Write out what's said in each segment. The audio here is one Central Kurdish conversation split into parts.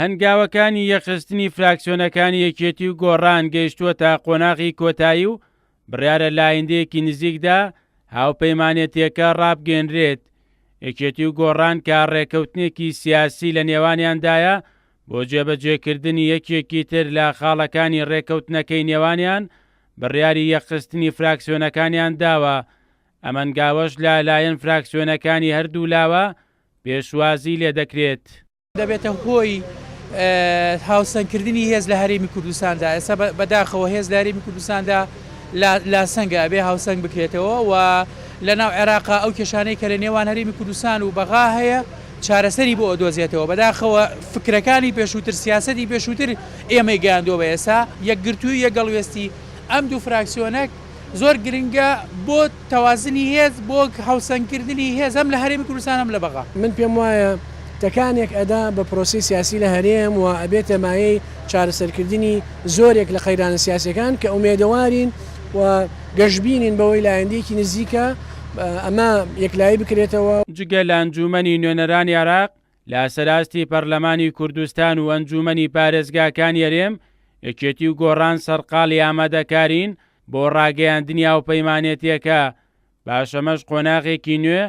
هەنگاوەکانی یەخستنی فراکسیۆنەکانی یەکێتی و گۆڕان گەیشتووەتە قۆناغی کۆتایی و بڕیارە لە ئایندەیەکی نزیکدا هاوپەیمانێتیەکە ڕابگەێنرێت. یەکێتی و گۆڕان کە ڕێکەوتنێکی سیاسی لە نێوانیاندایە بۆ جێبەجێکردنی یەکێکی تر لە خاڵەکانی ڕێکەوتنەکەی نێوانیان بڕیاری یەخستنی فراکسیۆنەکانیان داوە. ئەمەنگاوەش لایەن فراکسیۆنەکانی هەردوو لاوە پێشوازی لێ دەکرێت. دەبێتە هۆی هاوسەنگکردنی هێز لە هەرێمی کوردستاندا. ئێستا بەداخەوە هێز لە هەرێمی کوردستاندا لا سەنگە ئەبێ هاوسەنگ بکرێتەوە و لە ناو عێراقا ئەو کێشانەی کە لە نێوان هەرێمی کوردستان و بەغا هەیە چارەسەری بۆ ئۆدۆزیێتەوە. بەداخەوە فکرەکانی پێشووتر سیاسەتی پێشووتر ئێمەی گەیاندۆ بە ئێستا یەکگرتووی یەکگەڵوێستی ئەم دوو فراکسیۆنەک زۆر گرنگە بۆ تەوازنی هێز بۆ هاوسەنگکردنی هێز ئەم لە هەرێمی کوردستان ئەم لە بەغا. من پێم وایە تەکانێک ئەدا بە پرۆسی سیاسی لە هەرێم و ئەبێتە مایەی چارەسەرکردنی زۆرێک لە قەیرانە سیاسەکان کە ئومێدەوارین و گەشتبینین بەوەی لە ئایندەیەکی نزیکە ئەمە یەکلایی بکرێتەوە. جگە لە ئەنجومەنی نوێنەرانی عێراق لە سەراستی پەرلەمانی کوردستان و ئەنجومەنی پارێزگاکانی هەرێم یەکێتی و گۆڕان سەرقاڵی ئامادەکارین بۆ ڕاگەیاندنی هاوپەیمانێتیەکە. باشەمەش قۆناغێکی نوێ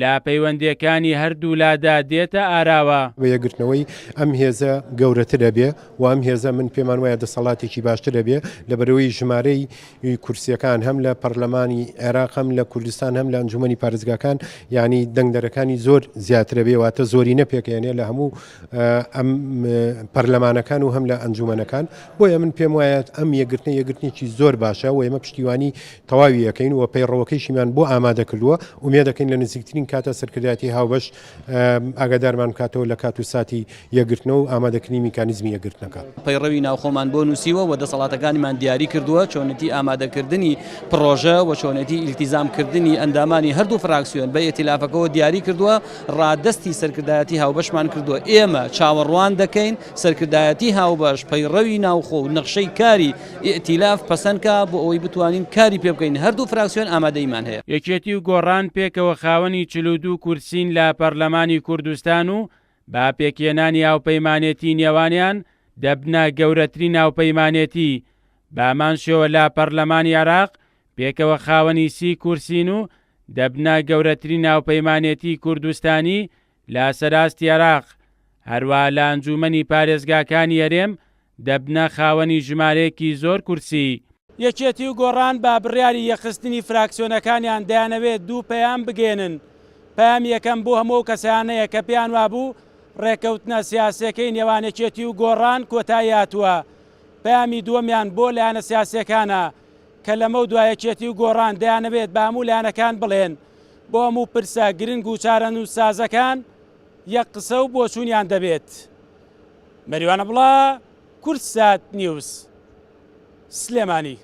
لا پەیوەندیەکانی هەردوو لادا دێتە ئاراوە. یەکگرتنەوەی ئەم هێزە گەورەترە بێ و ئەم هێزە من پێمان وایە دەسەڵاتێکی باشترە بێ لە بەرەوەی ژمارەی کورسیەکان هەم لە پەرلەمانی عێراق هەم لە کوردستان هەم لە ئەنجومەنی پارێزگاکان یعنی دەنگدەرەکانی زۆر زیاترە بێ واتە زۆری نەپێکێنێ لە هەموو ئەم پەرلەمانەکان و هەم لە ئەنجومەنەکان. بۆیە من پێم وایە ئەم یەکگرتنێکی زۆر باشە و ئێمە پشتیوانی تەواوی یەکەین و پەیڕەوەکەیشیمان بۆ ئامادە کردووە ومێ دەکەین لە نزیکترین کاتە سەرکردایەتی هاوبەش ئاگادارمان کاتەوە لە کات و ساتی یەکگرتنەوە و ئامادەکردنی میکانیزمی یەکگرتنەکە. پەیڕەوی ناوخۆمان بۆ نووسیوە و دەسەڵاتەکانیمان دیاری کردووە چۆنەتی ئامادەکردنی پرۆژە و چۆنەتی ئیلتیزامکردنی ئەندامانی هەردوو فراکسیۆن بە ئێتیلافەکەەوە دیاری کردووە ڕادستی سەرکردایەتی هاوبەشمان کردووە. ئێمە چاوەڕوان دەکەین سەرکردایەتی هاوبەش پەیڕەوی ناوخۆ و نەخشەی کاری ئێتیلاف پەسەندکە بۆ ئەوەی بتوانین کاری پێ بکەین. هەردوو فراکسیۆن ئامادەیمان هەیە. یەکێتی و گۆڕان پێکەوە خاوەنی 42 کورسین لە پەرلەمانی کوردستان و با پێکێنانی هاوپەیمانێتی نێوانیان دەبنە گەورەترین هاوپەیمانێتی. بامان شێوە لە پەرلەمانی عێراق پێکەوە خاوەنی 30 کورسین و دەبنە گەورەترین هاوپەیمانێتی کوردستانی لە سەراستی عێراق. هەروە لە ئەنجومەنی پارێزگاکانی هەرێم دەبنە خاوەنی ژمارەیەکی زۆر کورسی. یەکێتی و گۆڕان با بڕیاری یەخستنی فراکسیۆنەکانیان دەیانەوێت دوو پەیام بگێنن. پەیام یەکەم بۆ هەموو کەسانەیە کە پێیان وابوو ڕێکەوتنە سیاسەکەی نێوانێکێتی و گۆڕان کۆتایی هاتووە. پەیامی دووەمیان بۆ لایەنە سیاسەکانە کە لەمە دوایەکێتی و گۆڕان دەیانەوێت بە هەموو لایەنەکان بڵێن بۆ هەموو پرسە گرنگ و چارەنووسسازەکان یەک قسە و بۆچوونیان دەبێت. مەریوانە بڵا، کورسات نیوز، سلێمانی.